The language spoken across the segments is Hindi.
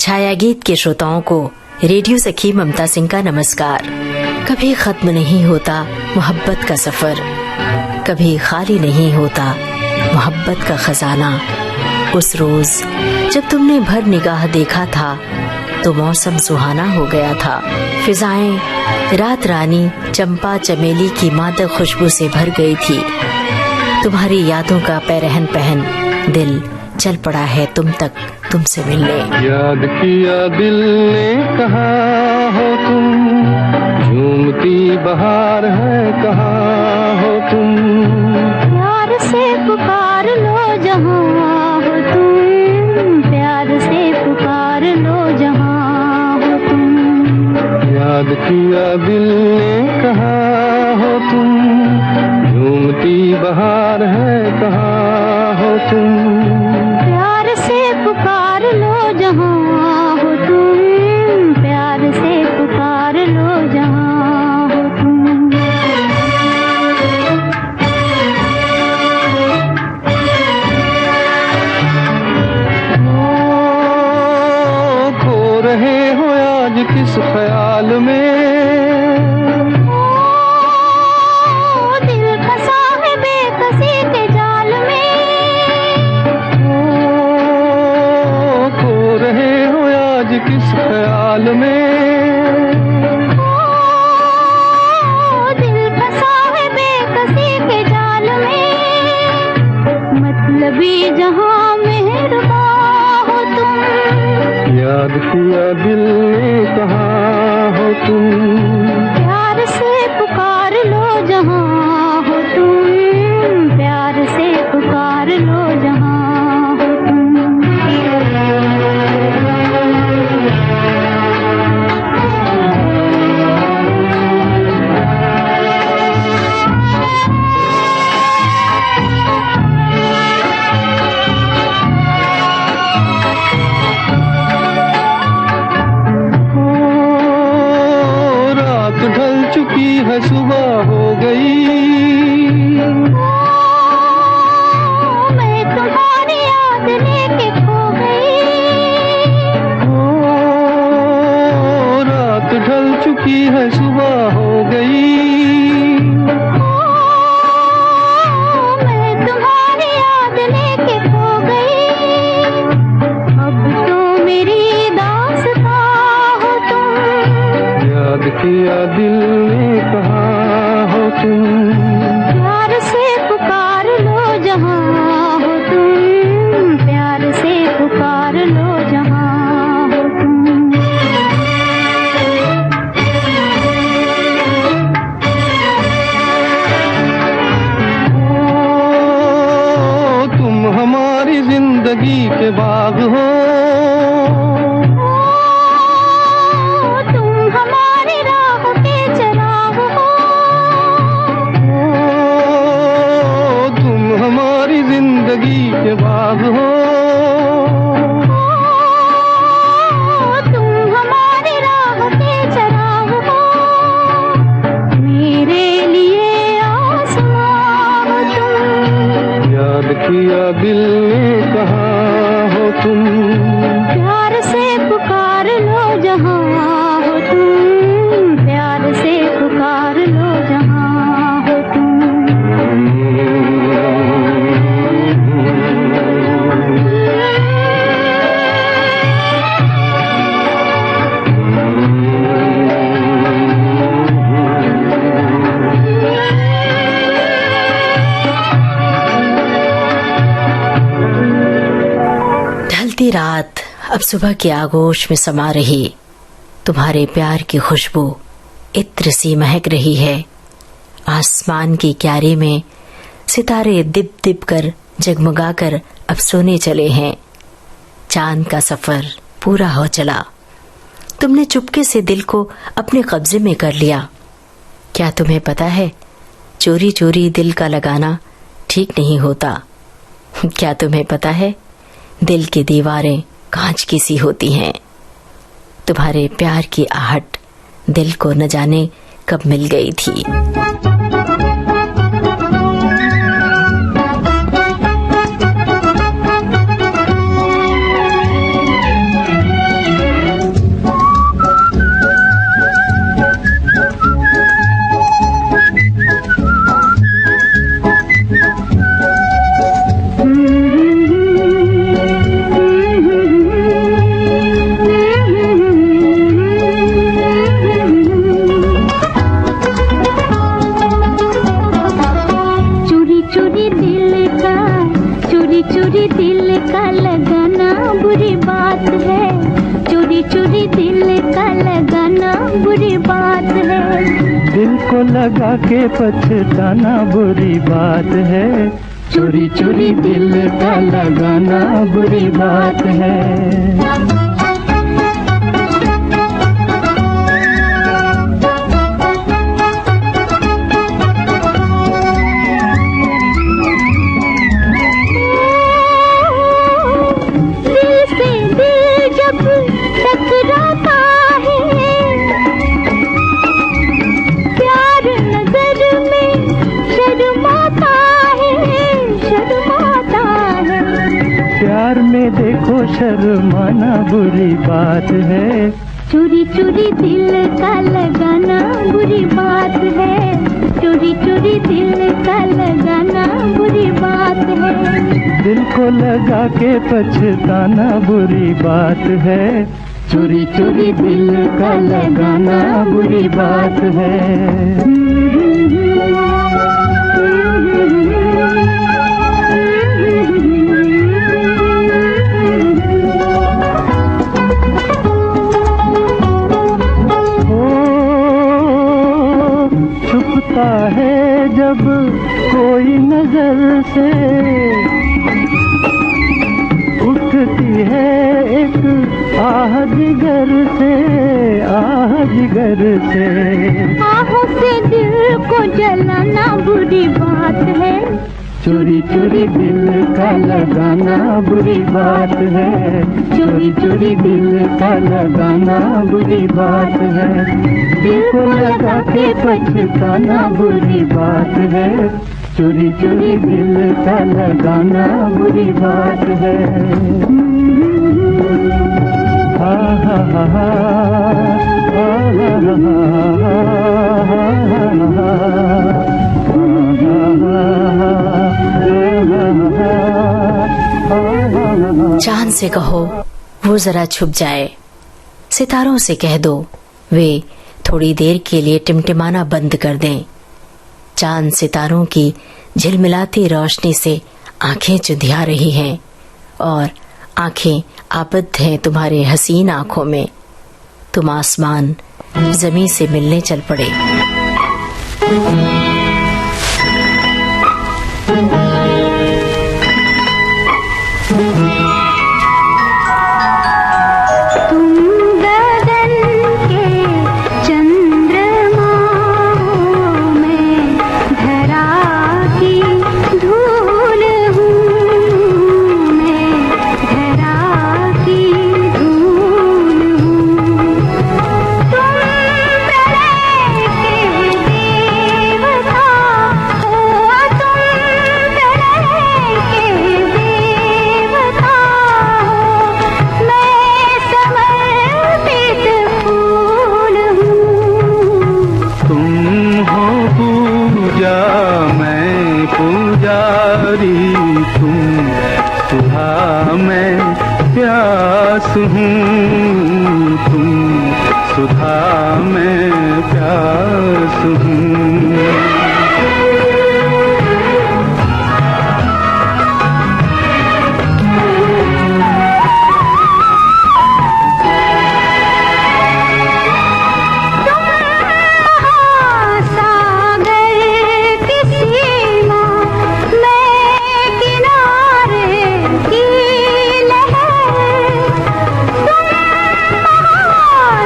छाया गीत के श्रोताओं को रेडियो सखी ममता सिंह का नमस्कार। कभी खत्म नहीं होता मोहब्बत का सफर, कभी खाली नहीं होता मोहब्बत का खजाना। उस रोज जब तुमने भर निगाह देखा था तो मौसम सुहाना हो गया था। फिजाएं रात रानी चंपा चमेली की मादक खुशबू से भर गई थी। तुम्हारी यादों का पैरहन पहन दिल चल पड़ा है तुम तक तुमसे मिलने। याद किया दिल ने कहाँ हो तुम, झूमती बहार है कहाँ हो तुम। प्यार से पुकार लो जहाँ हो तुम, प्यार से पुकार लो जहाँ हो तुम। याद किया दिल ने कहाँ हो तुम, झूमती बहार है कहाँ हो तुम। प्यार से पुकार लो जहाँ हो तुम, प्यार से पुकार लो जहाँ हो तुम। खो रहे हो आज किस ख्याल में, दिल फंसा है बेकसी के जाल में। खो रहे हो आज किस ख्याल में। दिल फंसा है बेकसी के जाल में। मतलबी जहाँ मेहरबान हो तुम। याद किया दिल ने कहाँ हो तुम। प्यार से पुकार लो जहाँ हो तुम, प्यार से पुकार लो जहाँ हो तुम। रात ढल चुकी है सुबह हो गई, मैं तुम्हारी याद लेके खो गई। रात ढल चुकी है सुबह हो गई। मैं तुम्हारी याद लेके खो गई। अब तो मेरी दास्तां हो तुम। याद किया दिल ने कहाँ हो तुम। प्यार से पुकार लो जहाँ हो तुम, प्यार से पुकार लो जहाँ हो तुम। तुम हमारी जिंदगी के बाग हो, तुम हमारी राह के चराग हो। तुम हमारी जिंदगी के बाग हो। तुम हमारी राह के चराग हो। मेरे लिए आसमां हो तुम। याद किया दिल ने कहाँ हो तुम। प्यार से पुकार लो जहाँ हो तुम, प्यार से पुकार लो जहाँ हो तुम। ढलती रात अब सुबह की आगोश में समा रही। तुम्हारे प्यार की खुशबू इत्र सी महक रही है। आसमान की क्यारी में सितारे दिप दिप कर जगमगा कर अब सोने चले हैं। चांद का सफर पूरा हो चला। तुमने चुपके से दिल को अपने कब्जे में कर लिया। क्या तुम्हें पता है, चोरी चोरी दिल का लगाना ठीक नहीं होता। क्या तुम्हें पता है, दिल की दीवारें कांच की सी होती हैं। तुम्हारे प्यार की आहट दिल को न जाने कब मिल गई थी। बात है, चोरी चोरी दिल का लगाना बुरी बात है। दिल को लगा के पछताना बुरी बात है, चोरी चोरी दिल का लगाना बुरी बात है। प्यार में देखो शर्माना बुरी बात है, चोरी चोरी दिल का लगाना बुरी बात है, चोरी चोरी दिल का लगाना बुरी बात है। दिल को लगा के पछताना बुरी बात है, चोरी चोरी दिल का लगाना बुरी बात है। छुपता है जब कोई नजर से, उठती है एक आह जिगर से, आह जिगर से। आहों से दिल को जलाना बुरी बात है, चोरी चोरी दिल का लगाना बुरी बात है, चोरी चोरी दिल का लगाना बुरी बात है। दिल को लगा के पछताना बुरी बात है, चोरी चोरी दिल का लगाना बुरी बात है। हा हा हा हा चांद से कहो वो जरा छुप जाए, सितारों से कह दो वे थोड़ी देर के लिए टिमटिमाना बंद कर दें। चांद सितारों की झिलमिलाती रोशनी से आंखें चुंधिया रही हैं और आंखें आबद्ध हैं तुम्हारे हसीन आंखों में। तुम आसमान जमीन से मिलने चल पड़े। सुधा मैं प्यास हूँ।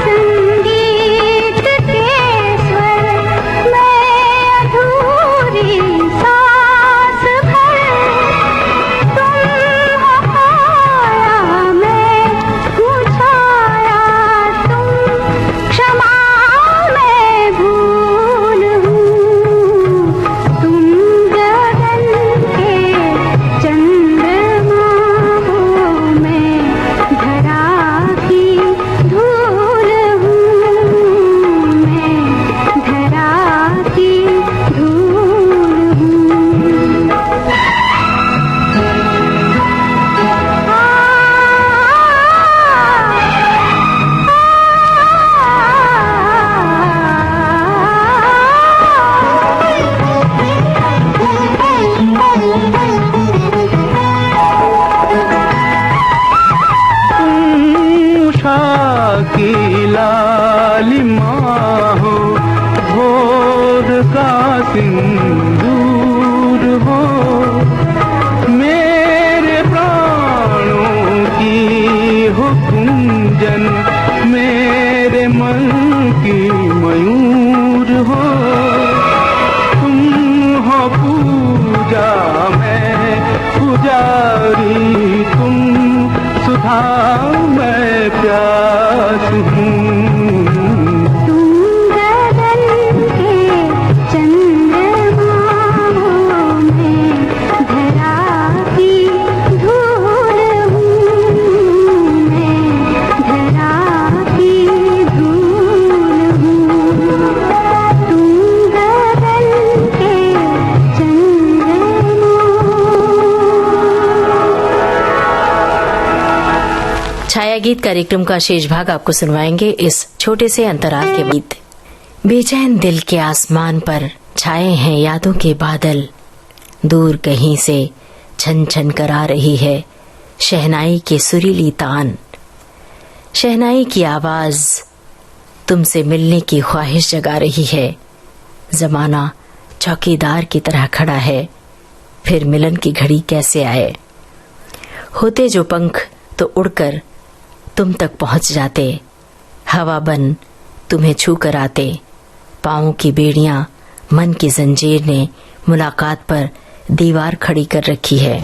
संगीत के स्वर की लालिमा हो, भोर का सिंदूर हो, मेरे प्राणों की हो कुंजन, मेरे मन की मयूर हो। तुम हो पूजा, मैं पुजारी, तुम सुधा, मैं प्यास हूँ। तुम गगन के चंद्रमा हो, मैं धरा की धूल हूँ, मैं धरा की धूल हूँ। तुम गगन के छाया गीत कार्यक्रम का शेष भाग आपको सुनवाएंगे इस छोटे से अंतराल के बीच। बेचैन दिल के आसमान पर छाए हैं यादों के बादल, दूर कहीं से छन छन कर आ रही है शहनाई की सुरीली तान। शहनाई की आवाज तुमसे मिलने की ख्वाहिश जगा रही है। जमाना चौकीदार की तरह खड़ा है, फिर मिलन की घड़ी कैसे आए। होते जो पंख तो उड़कर तुम तक पहुंच जाते, हवा बन तुम्हें छू कर आते। पाँव की बेड़ियां मन की जंजीर ने मुलाकात पर दीवार खड़ी कर रखी है।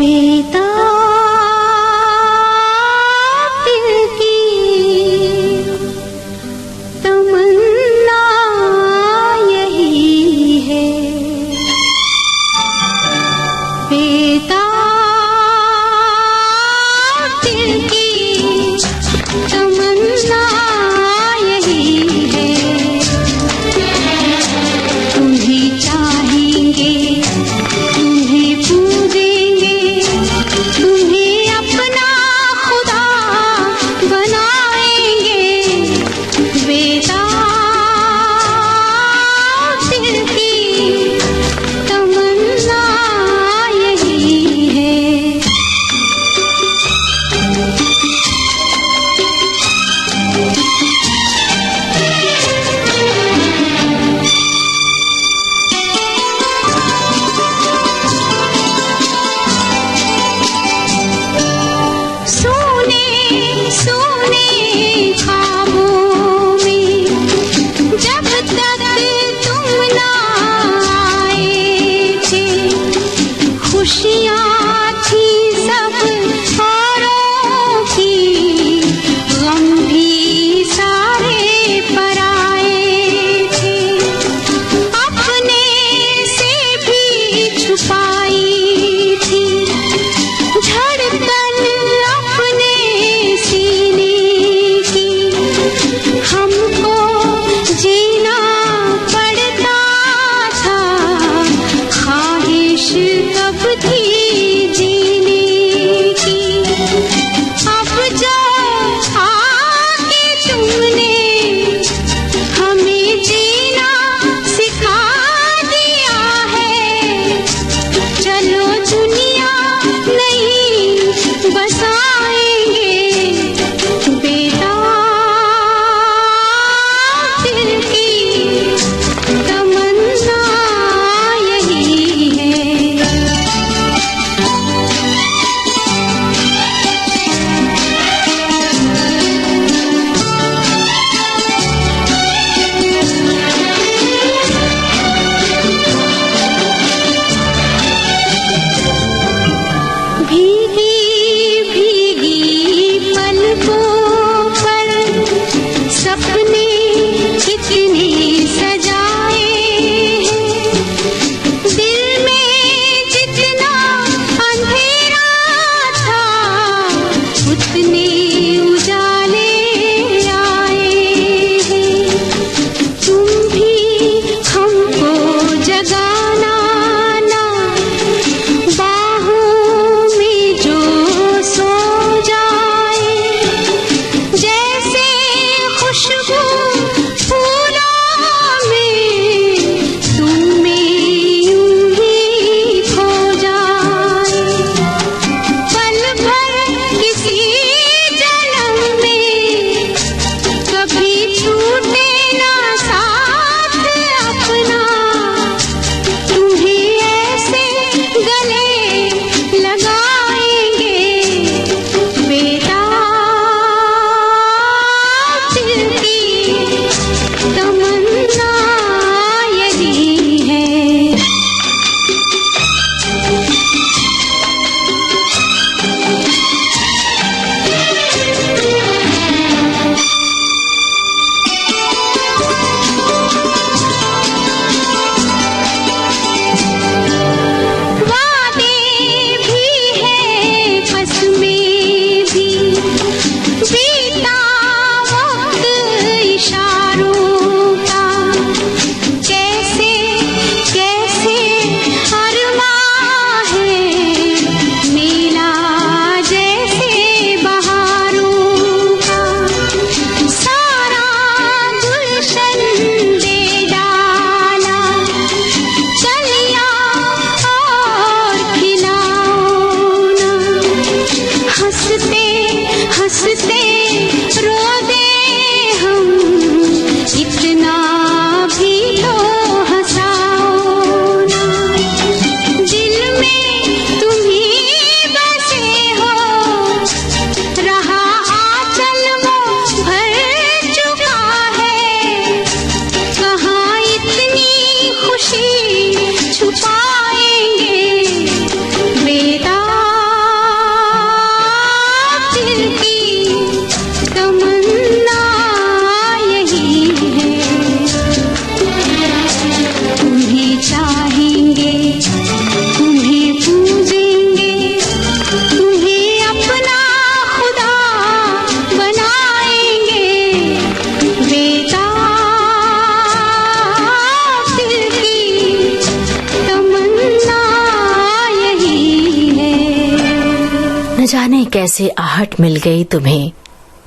कैसे आहट मिल गई तुम्हें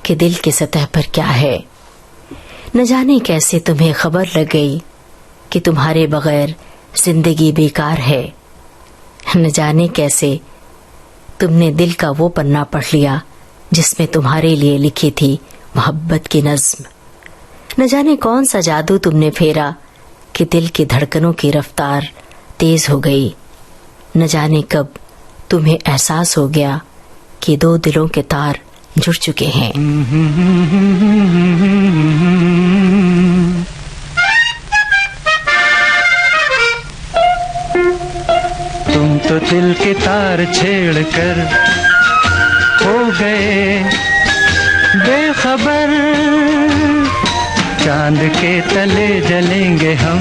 कि दिल की सतह पर क्या है। न जाने कैसे तुम्हें खबर लग गई कि तुम्हारे बगैर जिंदगी बेकार है। न जाने कैसे तुमने दिल का वो पन्ना पढ़ लिया जिसमें तुम्हारे लिए लिखी थी मोहब्बत की नज्म। न जाने कौन सा जादू तुमने फेरा कि दिल की धड़कनों की रफ्तार तेज हो गई। न जाने कब तुम्हें एहसास हो गया कि दो दिलों के तार जुड़ चुके हैं। तुम तो दिल के तार छेड़ कर हो गए बेखबर, चांद के तले जलेंगे हम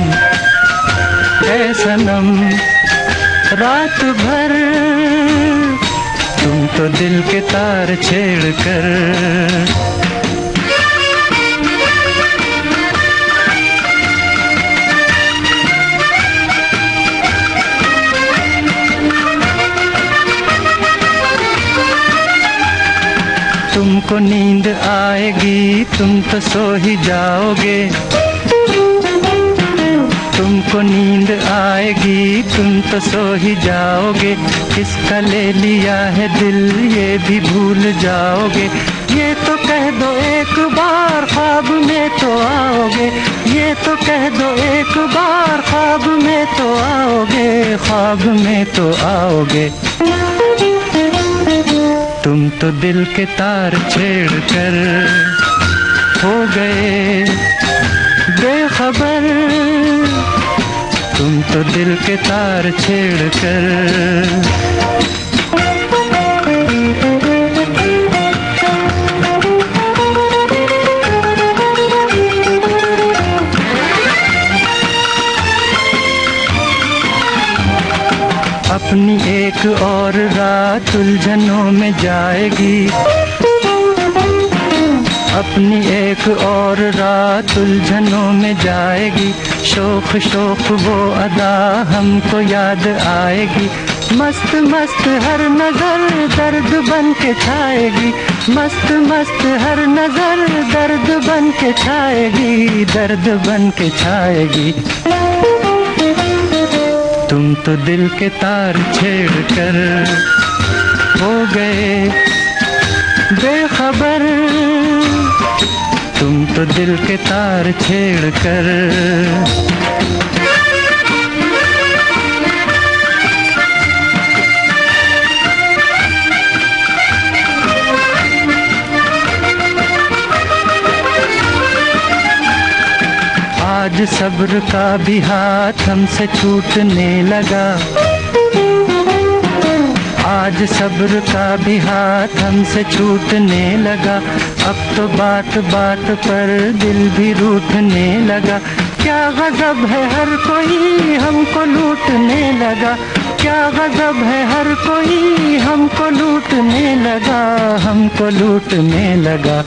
ऐ सनम रात भर। तुम तो दिल के तार छेड़ कर। तुमको नींद आएगी तुम तो सो ही जाओगे, तुमको नींद आएगी तुम तो सो ही जाओगे। किसका ले लिया है दिल ये भी भूल जाओगे। ये तो कह दो एक बार ख्वाब में तो आओगे, ये तो कह दो एक बार ख्वाब में तो आओगे, ख्वाब में तो आओगे। तुम तो दिल के तार छेड़ कर हो गए बेखबर, तुम तो दिल के तार छेड़ कर। अपनी एक और रात उलझनों में जाएगी, अपनी एक और रात उलझनों में जाएगी। शोख शोख वो अदा हमको याद आएगी, मस्त मस्त हर नजर दर्द बन के छाएगी, मस्त मस्त हर नजर दर्द बन के छाएगी, दर्द बन के छाएगी। तुम तो दिल के तार छेड़ कर हो गए बेखबर, तुम तो दिल के तार छेड़ कर। आज सब्र का भी हाथ हमसे छूटने लगा, आज सब्र का भी हाथ हमसे छूटने लगा। अब तो बात बात पर दिल भी रूठने लगा। क्या गजब है हर कोई हमको लूटने लगा, क्या गजब है हर कोई हमको लूटने लगा, हमको लूटने लगा।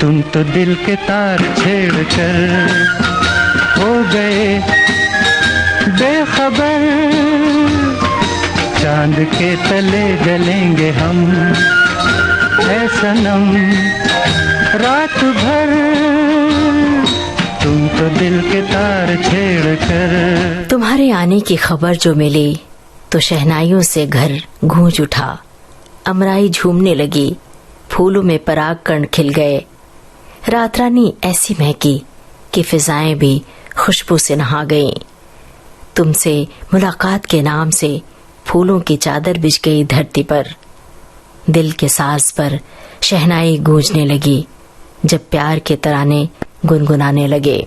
तुम तो दिल के तार छेड़ कर हो गए बेखबर, चांद के तले जलेंगे हम ऐ सनम रात भर। तुम तो दिल के तार छेड़ कर। तुम्हारे आने की खबर जो मिली तो शहनाइयों से घर गूंज उठा, अमराई झूमने लगी, फूलों में पराग कण खिल गए। रात रानी ऐसी महकी कि फिजाएं भी खुशबू से नहा गईं। तुमसे मुलाकात के नाम से फूलों की चादर बिछ गई धरती पर। दिल के साज पर शहनाई गूंजने लगी जब प्यार के तराने गुनगुनाने लगे।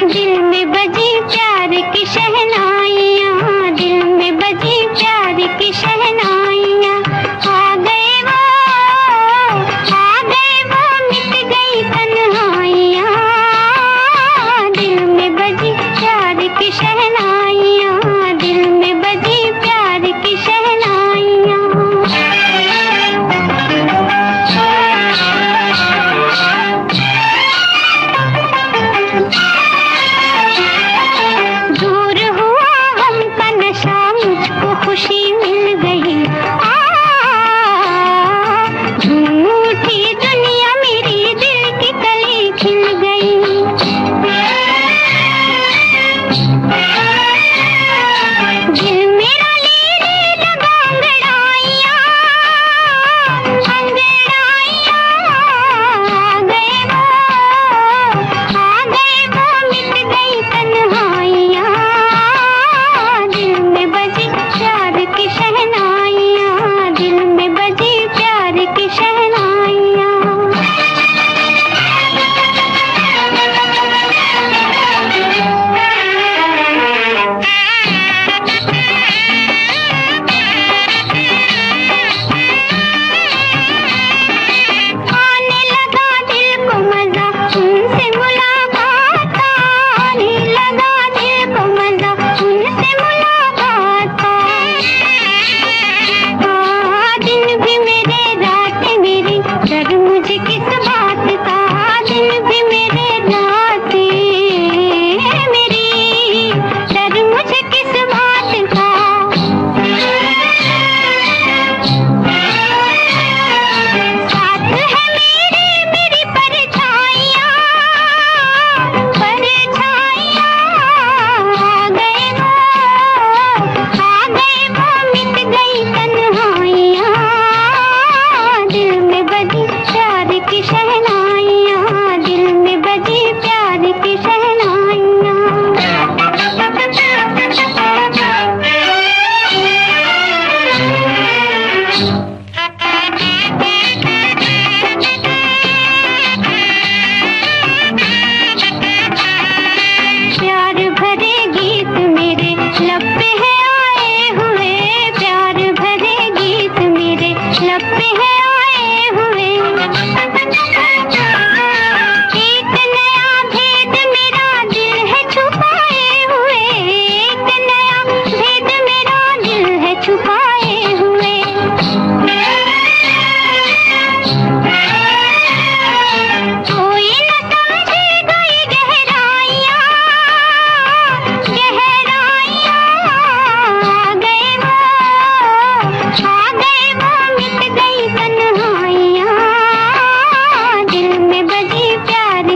दिल में बजी प्यार की शहनाइयाँ, दिल में बजी प्यार की शहनाइयाँ। आ गए वो मिट गई तन्हाइयाँ। दिल में बजी प्यार की शहनाइयाँ, दिल में बजी प्यार की शहनाइयाँ।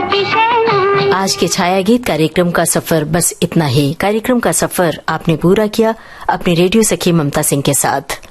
की शहनाई। आज के छाया गीत कार्यक्रम का सफर बस इतना ही। कार्यक्रम का सफर आपने पूरा किया अपनी रेडियो सखी ममता सिंह के साथ।